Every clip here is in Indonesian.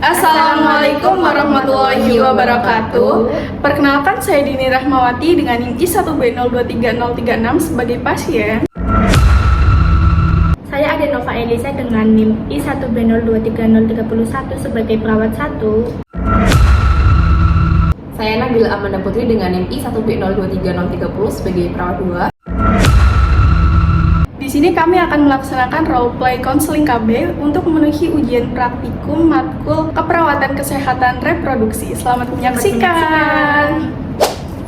Assalamualaikum warahmatullahi wabarakatuh. Perkenalkan, saya Dini Rahmawati dengan NIM I1B023036 sebagai pasien. Saya Adenova Elisa dengan NIM I1B023031 sebagai perawat 1. Saya Nabila Amanda Putri dengan NIM I1B023030 sebagai perawat 2. Di sini kami akan melaksanakan role play konseling KB untuk memenuhi ujian praktikum matkul keperawatan kesehatan reproduksi. Selamat menyaksikan.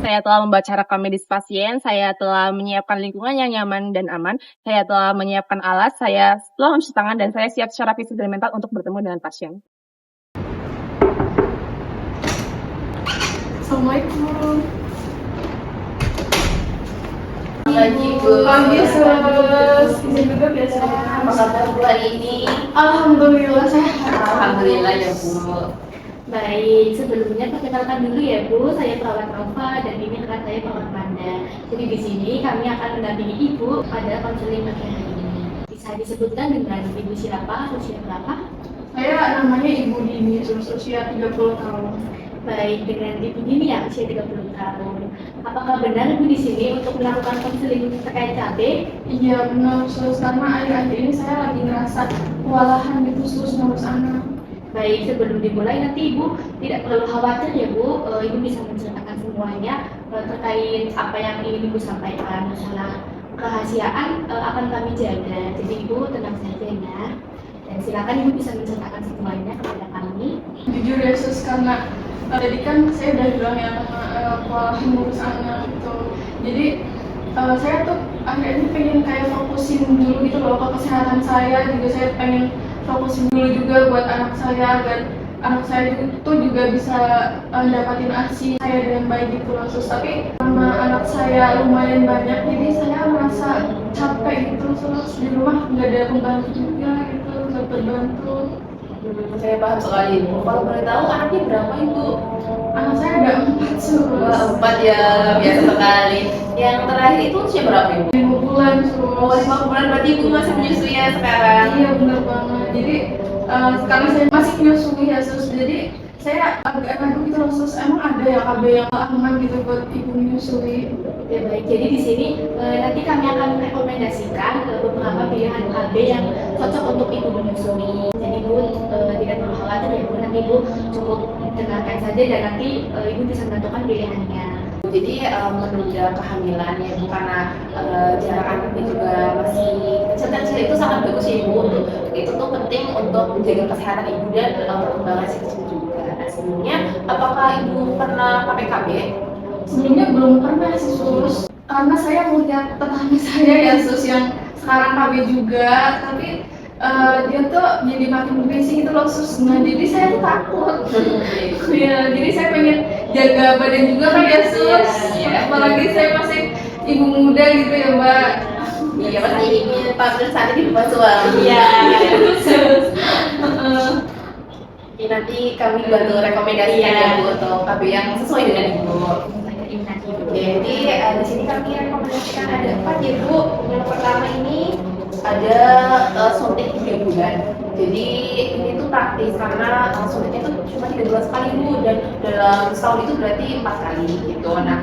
Saya telah membaca rekam medis pasien, saya telah menyiapkan lingkungan yang nyaman dan aman, saya telah menyiapkan alat, saya telah mencuci tangan, dan saya siap secara fisik dan mental untuk bertemu dengan pasien. Assalamualaikum. Pagi Bu. Pagi sus. Izin juga biasanya. Apa kabar Bu hari ini? Alhamdulillah sehat. Alhamdulillah ya Bu. Baik, sebelumnya perkenalkan dulu ya Bu, saya perawat Nova dan ini rekan saya perawat Manda. Jadi di sini kami akan mendampingi Ibu pada konseling pagi hari ini. Bisa disebutkan dengan Ibu siapa, usia berapa? Saya namanya Ibu Dini, usia 30 tahun. Baik, dengan Ibu Dini ya, usia 30 tahun. Apakah benar Ibu di sini untuk melakukan konseling terkait KB? Iya benar sus, karena akhir-akhir ini saya lagi ngerasa kewalahan gitu sus ngurus anak. Baik, sebelum dimulai nanti Ibu tidak perlu khawatir ya Bu, Ibu bisa menceritakan semuanya terkait apa yang ingin Ibu sampaikan. Masalah kerahasiaan akan kami jaga, jadi Ibu tenang saja ya. Dan silakan Ibu bisa menceritakan semuanya kepada kami. Jujur ya sus, karena tadi kan saya udah bilang ya karena kewalahan ngurus anak gitu. Jadi saya tuh akhirnya pengen kayak fokusin dulu gitu loh ke kesehatan saya, juga saya pengen fokusin dulu juga buat anak saya agar anak saya itu juga bisa dapatin ASI saya dengan baik gitu loh sus. Tapi karena anak saya lumayan banyak, jadi saya merasa capek gitu sus. Di rumah nggak ada pembantu juga gitu, nggak terbantu. Saya paham sekali Bu. Kalau boleh tahu anaknya berapa Ibu? Anak saya ada 4 sus. Wah, 4 ya, biasa sekali. Yang terakhir itu usia berapa Ibu? 5 bulan sus. Oh, 5 bulan berarti Ibu masih menyusui ya sekarang? Iya benar banget. Jadi karena saya masih menyusui ya sus, jadi saya agak ragu gitu loh sus. Emang ada ya KB yang aman gitu buat ibu menyusui? Ya baik, jadi di sini nanti kami akan merekomendasikan beberapa pilihan KB yang cocok untuk Ibu menyusui. Jadi Ibu tidak perlu khawatir ya Bu, nanti Ibu cukup dengarkan saja dan nanti Ibu bisa menentukan pilihannya. Jadi menunda kehamilan ya Bu, karena jarak anaknya juga masih kecil-kecil, itu sangat bagus ya Ibu. Itu tuh penting untuk menjaga kesehatan Ibu dan perkembangan si kecil juga. Nah, sebelumnya apakah Ibu pernah pakai KB? Sebelumnya belum pernah sih sus, karena saya melihat tetangga saya ya sus yang sekarang KB juga, tapi dia tuh jadi makin berisi gitu loh sus. Nah jadi saya tuh takut. Ya, jadi saya pengen jaga badan juga kan ya sus. Iya. Apalagi saya masih ibu muda gitu ya mbak. Iya, pasti ini pada saat ini Bapak suami. Iya. Sus. Ini nanti kami bantu rekomendasikan ya Bu untuk KB yang sesuai dengan Ibu. Jadi di sini kami rekomendasikan ada 4 ya Bu. Yang pertama ini ada suntik 3 bulan. Jadi ini tuh praktis karena suntiknya tuh cuma 3 bulan sekali Bu, dan dalam setahun itu berarti 4 kali gitu. Nah,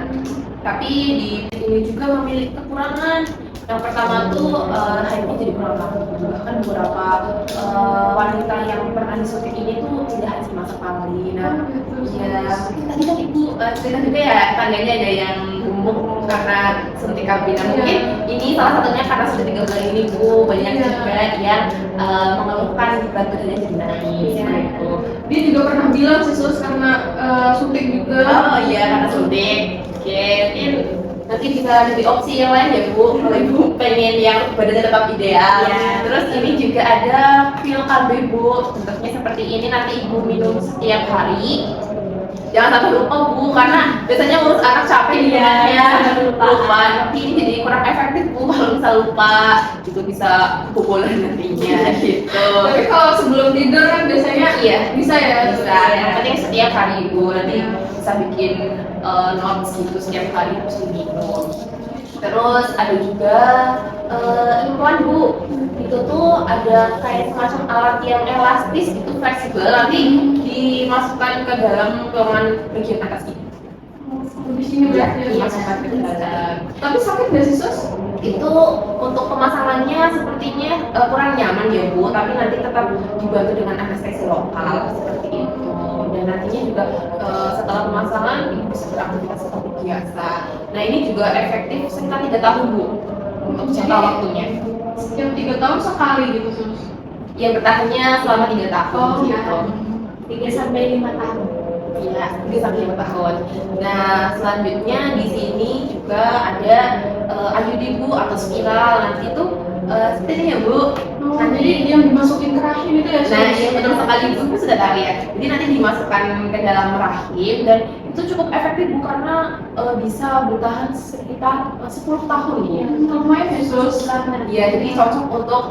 tapi di ini juga memiliki kekurangan. Yang pertama tuh haidnya jadi kurang lama. Bahkan beberapa wanita yang pernah disuntik ini tuh tidak haid sama sekali. Nah, ya tadi kan Ibu cerita juga ya tangganya ada yang gemuk karena suntik KB. Nah, mungkin ini salah satunya karena suntik 3 bulan ini Bu, banyak juga yang mengeluhkan berat badannya jadi naik. Gitu. Dia juga pernah bilang sih sus karena suntik juga. Oh iya, karena suntik. Oke, mungkin nanti bisa jadi opsi yang lain ya Bu, kalau Ibu pengen yang badannya tetap ideal. Ya. Terus ini juga ada pil KB Bu, bentuknya seperti ini, nanti Ibu minum setiap hari. Jangan sampai lupa Bu, karena biasanya ngurus anak capek nih ya, lupa. Nanti ini jadi kurang efektif Bu kalau misal lupa, itu bisa kebobolan nantinya gitu. Tapi kalau sebelum tidur kan biasanya Iya, bisa ya. bisa. Yang penting setiap hari Ibu, nanti bisa bikin notes gitu setiap hari harus diminum. Terus ada juga implan Bu, itu tuh ada ada kayak semacam alat yang elastis itu fleksibel, nanti dimasukkan ke dalam ruangan bagian atas ini. Di sini Ya, berarti ya. dimasukkan ke dalam. Tapi sakit nggak sih sus? Itu untuk pemasangannya sepertinya kurang nyaman ya Bu, tapi nanti tetap dibantu dengan anestesi lokal seperti itu. Dan nantinya juga setelah pemasangan ibu bisa beraktivitas seperti biasa. Nah ini juga efektif sekitar 3 tahun Bu untuk jangka waktunya. Setiap 3 tahun sekali gitu sus. Yang bertahannya selama 3 tahun Oh, gitu. 3 sampai 5 tahun. Iya, 3 sampai 5 tahun. Nah, selanjutnya di sini juga ada IUD Bu atau spiral. Nanti itu seperti ini ya Bu. Oh, Nanti jadi yang dimasukin ke rahim itu ya sus? nah, iya betul sekali Bu sudah tahu ya. Jadi nanti dimasukkan ke dalam rahim dan itu cukup efektif Bu karena bisa bertahan sekitar 10 tahun ya. Lumayan ya sus. Iya, jadi cocok untuk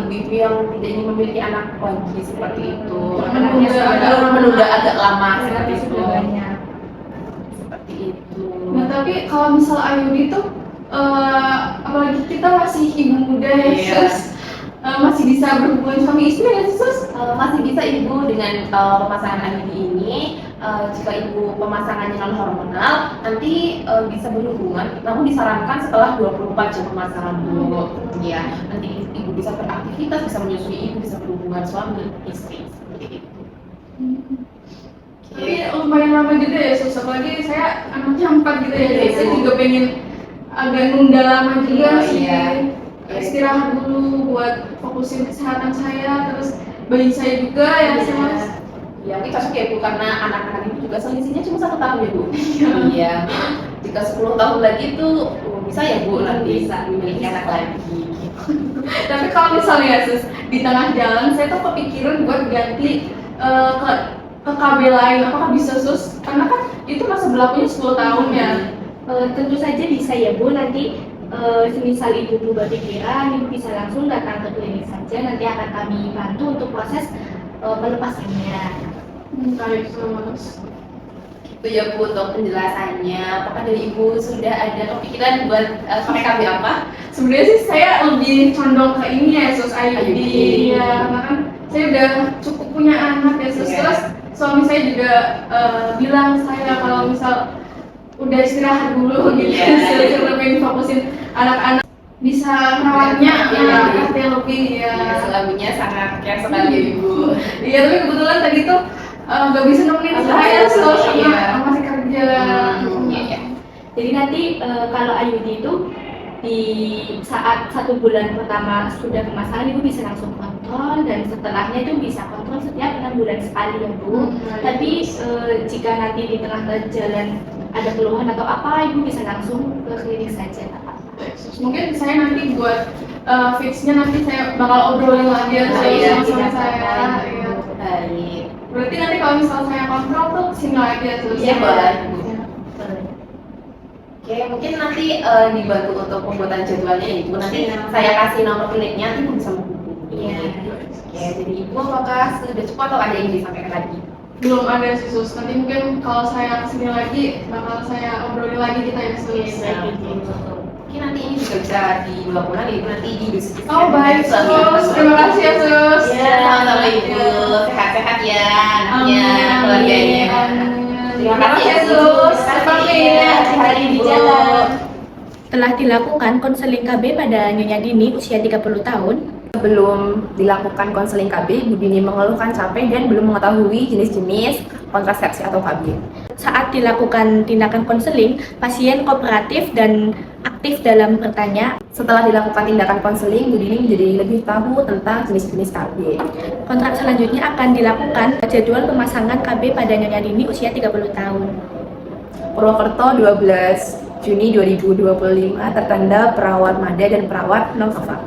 ibu-ibu yang tidak ingin memiliki anak lagi seperti itu. Menunda agak lama seperti itu. Sudah banyak. Seperti itu. Nah tapi kalau misal IUD itu apalagi kita masih ibu muda ya Iya. sus, masih bisa berhubungan suami istri ya sih, sus? Masih bisa ibu dengan pemasangan IUD ini. Jika ibu pemasangannya non hormonal nanti bisa berhubungan, namun disarankan setelah 24 jam pemasangan Bu. Ya, nanti ibu bisa beraktivitas, bisa menyusui, ibu bisa berhubungan suami istri seperti itu. Tapi lumayan lama juga ya sus, apalagi saya anaknya 4 gitu ya, Iya, jadi saya Bu. juga pengen agak nunda lama juga Oh, sih. iya. Istirahat dulu buat fokusin kesehatan saya, terus bayi saya juga ya sih mas. Ya, ini cocok ya Bu, karena anak-anak itu juga selisihnya cuma 1 tahun ya Bu. Iya. Jika 10 tahun lagi itu bisa ya Bu nanti bisa memiliki anak lagi. Tapi kalau misalnya ya sus, di tengah jalan saya tuh kepikiran buat ganti ke KB lain, apakah bisa sus? Karena kan itu masa berlakunya 10 tahun ya. Tentu saja bisa ya Bu, nanti semisal ibu berubah pikiran, ibu bisa langsung datang ke klinik saja, nanti akan kami bantu untuk proses pelepasannya. Baik sus. Itu ya Bu untuk penjelasannya. Apakah dari Ibu sudah ada kepikiran buat pakai KB apa? Sebenarnya sih saya lebih condong ke ini ya sus, IUD. IUD. Ya, karena kan saya udah cukup punya anak ya sus. Iya. Terus suami saya juga bilang saya kalau misal udah istirahat dulu gitu, Iya. saya juga pengen fokusin anak-anak bisa merawatnya Iya. artinya lebih ya. Suaminya sangat care sekali ya Ibu. Iya, tapi kebetulan tadi tuh nggak bisa nemenin Oh, saya sus, iya. karena masih kerja. Iya, iya. Jadi nanti kalau IUD itu di saat 1 bulan pertama sudah pemasangan, ibu bisa langsung kontrol, dan setelahnya itu bisa kontrol setiap 6 bulan sekali ya Bu. Tapi jika nanti di tengah jalan ada keluhan atau apa, ibu bisa langsung ke klinik saja. tak apa-apa. Mungkin saya nanti buat fixnya nanti saya bakal obrolin lagi ya Oh, iya, sama suami tidak saya. apa-apa. Iya. Baik. Berarti nanti kalau misal saya kontrol tuh sini lagi ya terus. Iya, boleh, Bu. Iya. Oke, mungkin nanti dibantu untuk pembuatan jadwalnya ya Ibu. Nanti saya kasih nomor kliniknya, nanti Ibu bisa menghubungi. Iya. Oke, jadi Ibu apakah sudah cukup atau ada yang disampaikan lagi? Belum ada sih sus. Nanti mungkin kalau saya kesini lagi bakal saya obrolin lagi kita ya sus. Iya, baik. Mungkin nanti ini juga bisa dibawa pulang ya Ibu, nanti diskusi. Oh baik sus. Terima kasih ya sus. Ya, sama-sama Ibu. Sehat-sehat ya anaknya, keluarganya. Amin. Terima kasih ya sus. Terima kasih Pamit. ya. Hati-hati di jalan. Telah dilakukan konseling KB pada Nyonya Dini usia 30 tahun. Sebelum dilakukan konseling KB, Bu Dini mengeluhkan capek dan belum mengetahui jenis-jenis kontrasepsi atau KB. Saat dilakukan tindakan konseling, pasien kooperatif dan aktif dalam bertanya. Setelah dilakukan tindakan konseling, Bu Dini menjadi lebih tahu tentang jenis-jenis KB. Kontrak selanjutnya akan dilakukan jadwal pemasangan KB pada Nyonya Dini usia 30 tahun. Purwokerto 12 Juni 2025, tertanda perawat Mada dan perawat Nova.